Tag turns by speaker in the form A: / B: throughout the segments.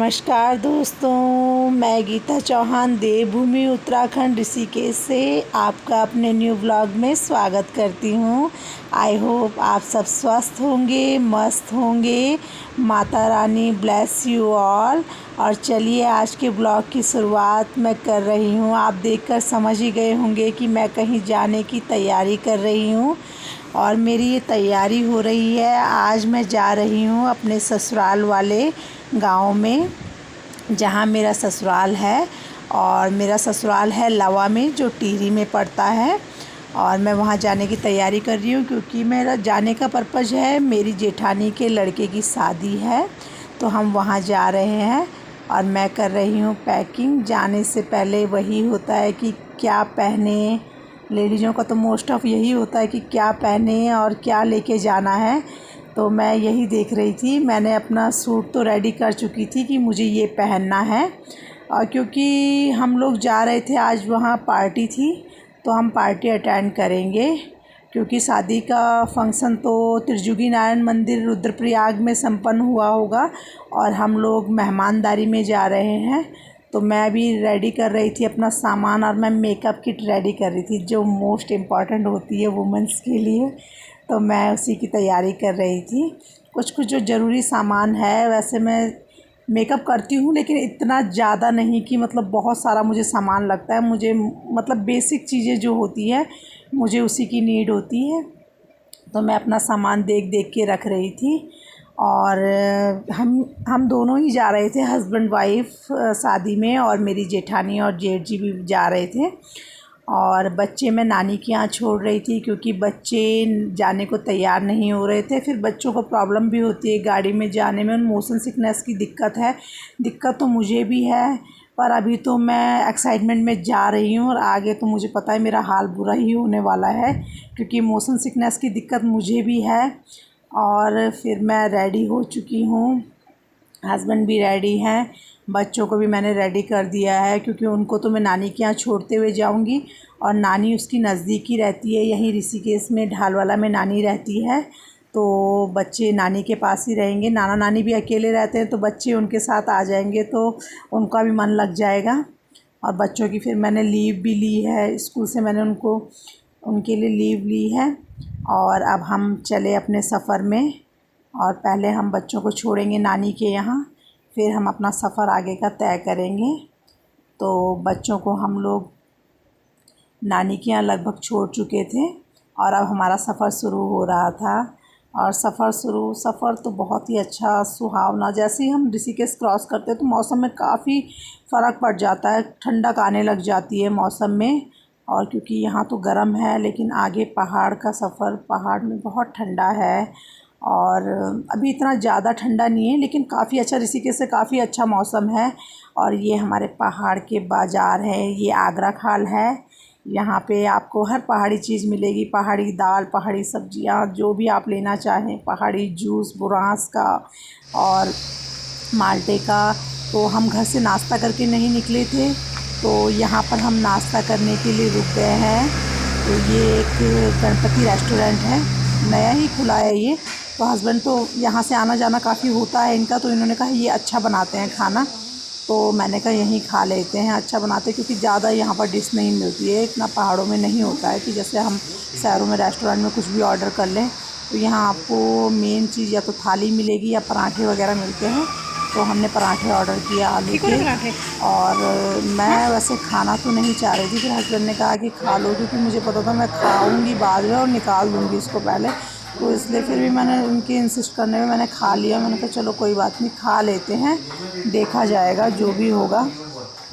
A: नमस्कार दोस्तों, मैं गीता चौहान देवभूमि उत्तराखंड ऋषिकेश से आपका अपने न्यू ब्लॉग में स्वागत करती हूँ। आई होप आप सब स्वस्थ होंगे, मस्त होंगे। Mata Rani bless you all. और चलिए आज के ब्लॉग की शुरुआत मैं कर रही हूँ। आप देखकर समझ ही गए होंगे कि मैं कहीं जाने की तैयारी कर रही हूँ और मेरी ये तैयारी हो रही है। आज मैं जा रही हूँ अपने ससुराल वाले गांव में, जहां मेरा ससुराल है। और मेरा ससुराल है लवा में, जो टिहरी में पड़ता है। और मैं वहां जाने की तैयारी कर रही हूँ क्योंकि मेरा जाने का पर्पज़ है, मेरी जेठानी के लड़के की शादी है, तो हम वहां जा रहे हैं। और मैं कर रही हूँ पैकिंग। जाने से पहले वही होता है कि क्या पहने, लेडीज़ों का तो मोस्ट ऑफ यही होता है कि क्या पहने और क्या लेके जाना है। तो मैं यही देख रही थी। मैंने अपना सूट तो रेडी कर चुकी थी कि मुझे ये पहनना है। और क्योंकि हम लोग जा रहे थे, आज वहाँ पार्टी थी, तो हम पार्टी अटेंड करेंगे। क्योंकि शादी का फंक्शन तो त्रिजुगी नारायण मंदिर रुद्रप्रयाग में संपन्न हुआ होगा और हम लोग मेहमानदारी में जा रहे हैं। तो मैं भी रेडी कर रही थी अपना सामान, और मैं मेकअप किट रेडी कर रही थी, जो मोस्ट इम्पॉर्टेंट होती है वुमेंस के लिए। तो मैं उसी की तैयारी कर रही थी। कुछ जो ज़रूरी सामान है, वैसे मैं मेकअप करती हूँ लेकिन इतना ज़्यादा नहीं कि मतलब बहुत सारा मुझे सामान लगता है। मुझे मतलब बेसिक चीज़ें जो होती है, मुझे उसी की नीड होती है। तो मैं अपना सामान देख देख के रख रही थी। और हम दोनों ही जा रहे थे, हस्बैंड वाइफ, शादी में। और मेरी जेठानी और जेठ जी भी जा रहे थे। और बच्चे मैं नानी के यहाँ छोड़ रही थी क्योंकि बच्चे जाने को तैयार नहीं हो रहे थे। फिर बच्चों को प्रॉब्लम भी होती है गाड़ी में जाने में, मोशन सिकनेस की दिक्कत है। दिक्कत तो मुझे भी है, पर अभी तो मैं एक्साइटमेंट में जा रही हूँ और आगे तो मुझे पता है मेरा हाल बुरा ही होने वाला है, क्योंकि मोशन सिकनेस की दिक्कत मुझे भी है। और फिर मैं रेडी हो चुकी हूँ, हस्बैंड भी रेडी हैं, बच्चों को भी मैंने रेडी कर दिया है, क्योंकि उनको तो मैं नानी के यहाँ छोड़ते हुए जाऊंगी। और नानी उसकी नज़दीकी रहती है, यहीं ऋषिकेश में ढालवाला में नानी रहती है। तो बच्चे नानी के पास ही रहेंगे। नाना नानी भी अकेले रहते हैं, तो बच्चे उनके साथ आ जाएंगे तो उनका भी मन लग जाएगा। और बच्चों की फिर मैंने लीव भी ली है, स्कूल से मैंने उनके लिए लीव ली है। और अब हम चले अपने सफ़र में। और पहले हम बच्चों को छोड़ेंगे नानी के यहाँ, फिर हम अपना सफ़र आगे का तय करेंगे। तो बच्चों को हम लोग नानी के यहाँ लगभग छोड़ चुके थे और अब हमारा सफ़र शुरू हो रहा था। और सफ़र तो बहुत ही अच्छा, सुहावना। जैसे ही हम ऋषिकेश क्रॉस करते हैं तो मौसम में काफ़ी फ़र्क पड़ जाता है, ठंडक आने लग जाती है मौसम में। और क्योंकि यहाँ तो गर्म है, लेकिन आगे पहाड़ का सफ़र, पहाड़ में बहुत ठंडा है। और अभी इतना ज़्यादा ठंडा नहीं है, लेकिन काफ़ी अच्छा, ऋषिकेश से काफ़ी अच्छा मौसम है। और ये हमारे पहाड़ के बाज़ार है, ये आगरा खाल है। यहाँ पे आपको हर पहाड़ी चीज़ मिलेगी, पहाड़ी दाल, पहाड़ी सब्जियाँ, जो भी आप लेना चाहें, पहाड़ी जूस, बुरांस का और माल्टे का। तो हम घर से नाश्ता करके नहीं निकले थे, तो यहाँ पर हम नाश्ता करने के लिए रुक गए हैं। तो ये एक गणपति रेस्टोरेंट है, नया ही खुला है ये। तो हस्बैंड तो यहाँ से आना जाना काफ़ी होता है इनका, तो इन्होंने कहा ये अच्छा बनाते हैं खाना। तो मैंने कहा यहीं खा लेते हैं, अच्छा बनाते हैं, क्योंकि ज़्यादा यहाँ पर डिश नहीं मिलती है, इतना पहाड़ों में नहीं होता है कि जैसे हम शहरों में रेस्टोरेंट में कुछ भी ऑर्डर कर लें। तो यहाँ आपको मेन चीज़ या तो थाली मिलेगी या पराठे वगैरह मिलते हैं। तो हमने पराठे ऑर्डर किया, आलू के। और मैं वैसे खाना तो नहीं चाह रही थी, फिर हस्बैंड ने कहा कि खा लो, क्योंकि मुझे पता था मैं खाऊंगी बाद में और निकाल दूंगी इसको पहले। तो इसलिए फिर भी मैंने उनके इंसिस्ट करने में मैंने खा लिया। मैंने कहा चलो कोई बात नहीं, खा लेते हैं, देखा जाएगा जो भी होगा।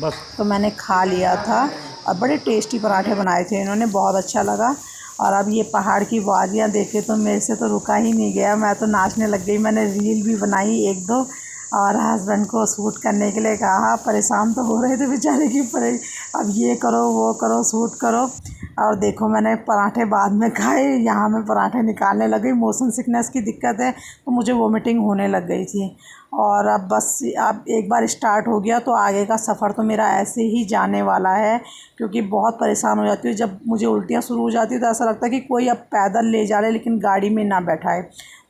A: बस तो मैंने खा लिया था। और बड़े टेस्टी पराठे बनाए थे इन्होंने, बहुत अच्छा लगा। और अब ये पहाड़ की वादियाँ देखे तो मेरे से तो रुका ही नहीं गया, मैं तो नाचने लग गई। मैंने रील भी बनाई एक दो, और हस्बैंड को शूट करने के लिए कहा। परेशान तो हो रहे थे बेचारे की, अब ये करो वो करो, शूट करो। और देखो मैंने पराठे बाद में खाए, यहाँ मैं पराठे निकालने लग गई। मोशन सिकनेस की दिक्कत है, तो मुझे वोमिटिंग होने लग गई थी। और अब बस, अब एक बार स्टार्ट हो गया तो आगे का सफ़र तो मेरा ऐसे ही जाने वाला है, क्योंकि बहुत परेशान हो जाती हूँ। जब मुझे उल्टियाँ शुरू हो जाती है तो ऐसा लगता है कि कोई अब पैदल ले जा रहे, लेकिन गाड़ी में ना बैठाए।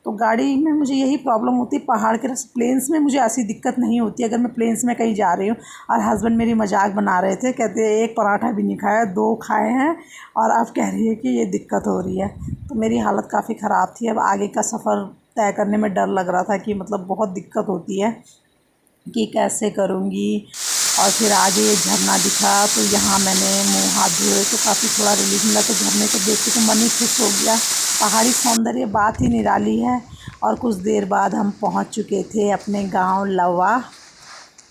A: तो गाड़ी में मुझे यही प्रॉब्लम होती है। पहाड़ के प्लेन्स में मुझे ऐसी दिक्कत नहीं होती। अगर मैं प्लेन्स में कहीं जा रही हूँ और हस्बैंड मेरी मजाक बना रहे थे, कहते एक पराठा भी नहीं खाया, 2 खाए हैं और अब कह रही है कि ये दिक्कत हो रही है। तो मेरी हालत काफ़ी ख़राब थी। अब आगे का सफ़र तय करने में डर लग रहा था कि मतलब बहुत दिक्कत होती है कि कैसे करूँगी। और फिर आगे ये झरना दिखा तो यहाँ मैंने मुँह हाथ धोए तो काफ़ी थोड़ा रिलीफ मिला। तो झरने को देख के तो मन ही खुश हो गया। पहाड़ी सौंदर्य बात ही निराली है। और कुछ देर बाद हम पहुँच चुके थे अपने गांव लवा।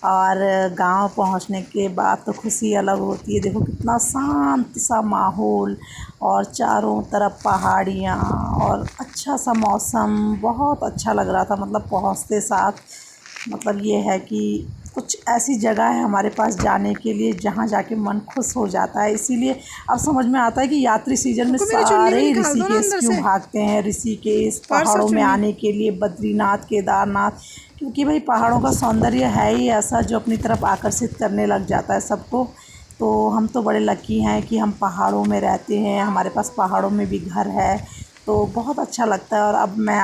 A: और गांव पहुंचने के बाद तो खुशी अलग होती है। देखो कितना शांत सा माहौल और चारों तरफ पहाड़ियाँ और अच्छा सा मौसम, बहुत अच्छा लग रहा था। मतलब पहुंचते साथ मतलब ये है कि कुछ ऐसी जगह है हमारे पास जाने के लिए जहाँ जाके मन खुश हो जाता है। इसीलिए अब समझ में आता है कि यात्री सीजन में सारे ऋषिकेश क्यों भागते हैं। ऋषिकेश पहाड़ों में आने के लिए, बद्रीनाथ, केदारनाथ, क्योंकि भाई पहाड़ों का सौंदर्य है ही ऐसा जो अपनी तरफ आकर्षित करने लग जाता है सबको। तो हम तो बड़े लकी हैं कि हम पहाड़ों में रहते हैं, हमारे पास पहाड़ों में भी घर है, तो बहुत अच्छा लगता है। और अब मैं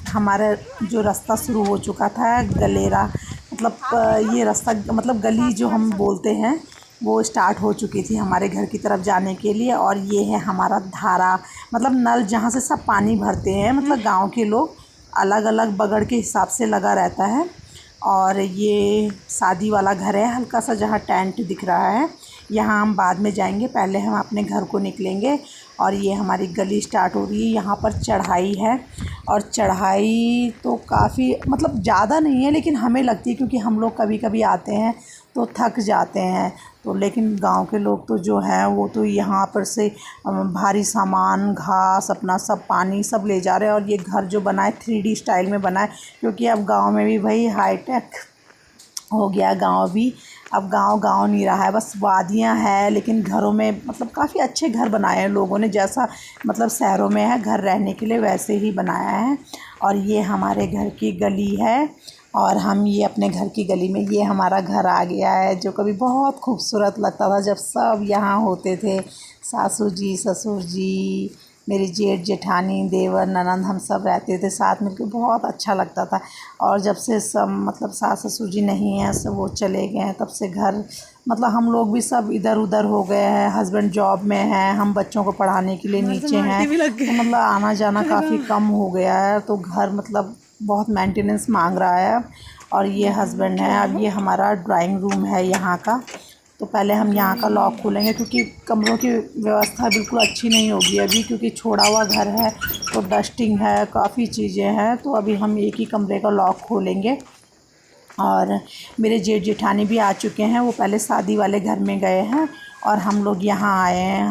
A: हमारा जो रास्ता शुरू हो चुका था गलेरा, मतलब ये रास्ता मतलब गली जो हम बोलते हैं वो स्टार्ट हो चुकी थी हमारे घर की तरफ जाने के लिए। और ये है हमारा धारा, मतलब नल जहाँ से सब पानी भरते हैं। मतलब गांव के लोग अलग अलग बगड़ के हिसाब से लगा रहता है। और ये शादी वाला घर है हल्का सा, जहाँ टेंट दिख रहा है। यहाँ हम बाद में जाएंगे, पहले हम अपने घर को निकलेंगे। और ये हमारी गली स्टार्ट हो रही है। यहाँ पर चढ़ाई है और चढ़ाई तो काफ़ी मतलब ज़्यादा नहीं है, लेकिन हमें लगती है क्योंकि हम लोग कभी कभी आते हैं तो थक जाते हैं। तो लेकिन गांव के लोग तो जो हैं वो तो यहाँ पर से भारी सामान, घास, अपना सब पानी सब ले जा रहे हैं। और ये घर जो बना है 3D स्टाइल में बना है, क्योंकि अब गांव में भी भाई हाईटेक हो गया गांव भी। अब गांव नहीं रहा है, बस वादियां हैं। लेकिन घरों में मतलब काफ़ी अच्छे घर बनाए हैं लोगों ने, जैसा मतलब शहरों में है घर रहने के लिए वैसे ही बनाया है। और ये हमारे घर की गली है और हम ये अपने घर की गली में, ये हमारा घर आ गया है जो कभी बहुत खूबसूरत लगता था जब सब यहाँ होते थे। सासू जी, ससुर जी, मेरी जेठ जेठानी, देवर, ननंद, हम सब रहते थे साथ में, बहुत अच्छा लगता था। और जब से सब मतलब सास ससुर जी नहीं हैं, सब वो चले गए हैं, तब से घर मतलब हम लोग भी सब इधर उधर हो गए हैं। हस्बैंड जॉब में हैं, हम बच्चों को पढ़ाने के लिए नीचे हैं, तो मतलब आना जाना काफ़ी कम हो गया है। तो घर मतलब बहुत मेंटेनेंस मांग रहा है। और ये हस्बैंड है। अब ये हमारा ड्राइंग रूम है यहाँ का। तो पहले हम यहाँ का लॉक खोलेंगे क्योंकि कमरों की व्यवस्था बिल्कुल अच्छी नहीं होगी अभी, क्योंकि छोड़ा हुआ घर है तो डस्टिंग है, काफ़ी चीज़ें हैं। तो अभी हम एक ही कमरे का लॉक खोलेंगे। और मेरे जेठ जेठानी भी आ चुके हैं, वो पहले शादी वाले घर में गए हैं और हम लोग यहाँ आए हैं।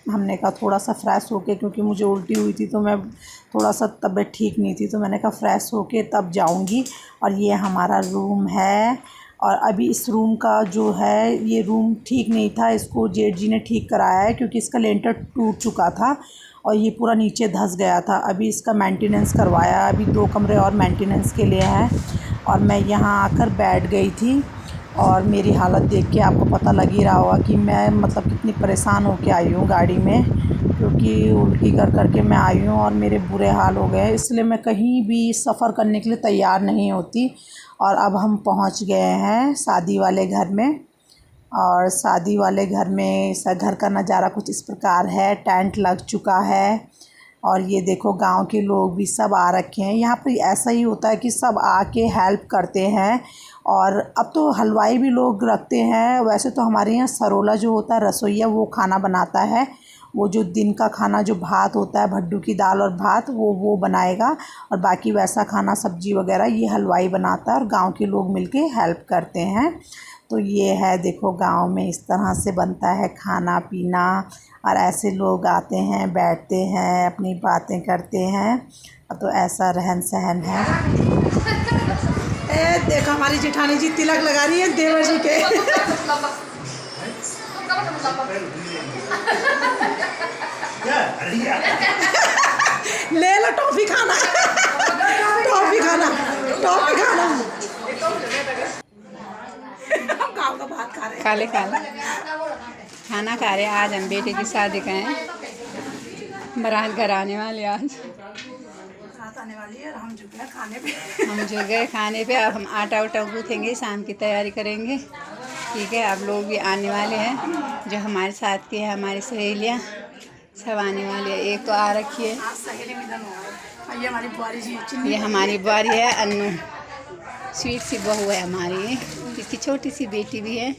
A: हमने कहा थोड़ा सा फ्रेश होके, क्योंकि मुझे उल्टी हुई थी तो मैं थोड़ा सा तबीयत ठीक नहीं थी, तो मैंने कहा फ्रेश होके तब जाऊँगी। और ये हमारा रूम है। और अभी इस रूम का जो है, ये रूम ठीक नहीं था, इसको जेठ जी ने ठीक कराया है क्योंकि इसका लेंटर टूट चुका था और ये पूरा नीचे धंस गया था। अभी इसका मेंटेनेंस करवाया, अभी 2 कमरे और मेंटेनेंस के लिए हैं। और मैं यहाँ आकर बैठ गई थी और मेरी हालत देख के आपको पता लग ही रहा होगा कि मैं मतलब कितनी परेशान होके आई हूँ गाड़ी में, क्योंकि उल्टी कर के मैं आई हूँ और मेरे बुरे हाल हो गए। इसलिए मैं कहीं भी सफ़र करने के लिए तैयार नहीं होती। और अब हम पहुँच गए हैं शादी वाले घर में। और शादी वाले घर में घर का नज़ारा कुछ इस प्रकार है। टेंट लग चुका है और ये देखो गांव के लोग भी सब आ रखे हैं। यहाँ पर ऐसा ही होता है कि सब आके हेल्प करते हैं। और अब तो हलवाई भी लोग रखते हैं। वैसे तो हमारे यहाँ सरोला जो होता है रसोइया, वो खाना बनाता है। वो जो दिन का खाना जो भात होता है, भड्डू की दाल और भात, वो बनाएगा। और बाकी वैसा खाना सब्जी वगैरह ये हलवाई बनाता है और गांव के लोग मिलके हेल्प करते हैं। तो ये है देखो, गांव में इस तरह से बनता है खाना पीना। और ऐसे लोग आते हैं, बैठते हैं, अपनी बातें करते हैं। तो ऐसा रहन सहन है। ए देखो हमारी जेठानी जी तिलक लगा रही है देवर जी के। ले लो टॉफी खाना, टॉफी खाना, टॉफी खाना। गाँव का भात खा रहे हैं।
B: काले खाना खा रहे हैं। आज हम बेटे की शादी का हैं, बारात घर आने वाले आज।
A: बारात आने वाली है और हम झुक गए खाने पे।
B: हम झुक गए खाने पे। अब हम आटा उटा गूँथेंगे, शाम की तैयारी करेंगे। ठीक है, आप लोग भी आने वाले हैं, जो हमारे साथ के हैं, हमारी सहेलियाँ सब आने वाली है। एक तो आ रखी है,
A: आज सहेली मिलन हुआ है। ये हमारी बुआरी जी
B: ये हमारी बुआरी है अन्नू, स्वीट सी बहू है हमारी। इसकी छोटी सी बेटी भी है,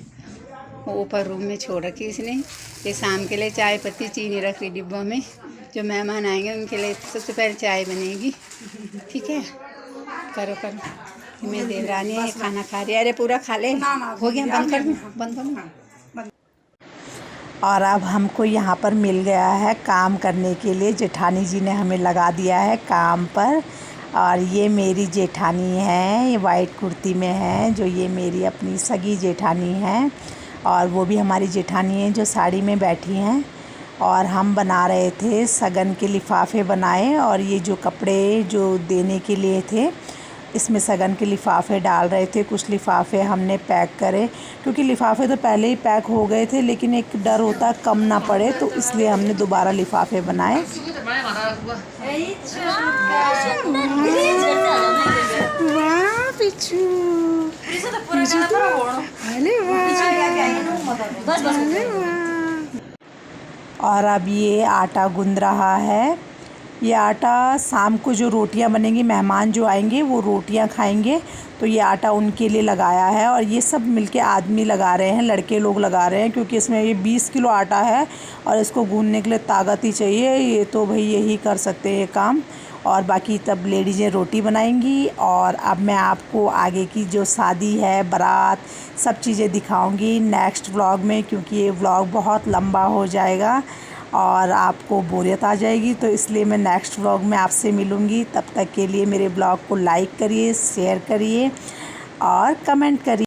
B: वो ऊपर रूम में छोड़ रखी इसने। ये शाम के लिए चाय पत्ती चीनी रख रही डिब्बों में, जो मेहमान आएंगे उनके लिए सबसे पहले चाय बनेगी। ठीक है, करो करो। मैं देवरानी है, खाना खा रही है। अरे पूरा खा ले, हो गया, बंद कर दूँ, बंद कर दूँ।
A: और अब हमको यहाँ पर मिल गया है काम करने के लिए। जेठानी जी ने हमें लगा दिया है काम पर। और ये मेरी जेठानी है, ये वाइट कुर्ती में है, जो ये मेरी अपनी सगी जेठानी है। और वो भी हमारी जेठानी है जो साड़ी में बैठी हैं। और हम बना रहे थे सगन के लिफाफे बनाए, और ये जो कपड़े जो देने के लिए थे इसमें सगन के लिफाफे डाल रहे थे। कुछ लिफाफे हमने पैक करे, क्योंकि लिफाफे तो पहले ही पैक हो गए थे, लेकिन एक डर होता कम ना पड़े, तो इसलिए हमने दोबारा लिफाफे बनाए। वाह पिचू, और अब ये आटा गूंद रहा है। ये आटा शाम को जो रोटियां बनेंगी, मेहमान जो आएंगे वो रोटियां खाएंगे, तो ये आटा उनके लिए लगाया है। और ये सब मिलके आदमी लगा रहे हैं, लड़के लोग लगा रहे हैं, क्योंकि इसमें ये 20 किलो आटा है और इसको गूंदने के लिए ताकत ही चाहिए। ये तो भाई यही कर सकते हैं ये काम, और बाकी तब लेडीज़ें रोटी बनाएंगी। और अब मैं आपको आगे की जो शादी है, बारात, सब चीज़ें दिखाऊंगी नेक्स्ट व्लॉग में, क्योंकि ये व्लॉग बहुत लंबा हो जाएगा और आपको बोरियत आ जाएगी। तो इसलिए मैं नेक्स्ट व्लॉग में आपसे मिलूँगी। तब तक के लिए मेरे ब्लॉग को लाइक करिए, शेयर करिए और कमेंट करिए।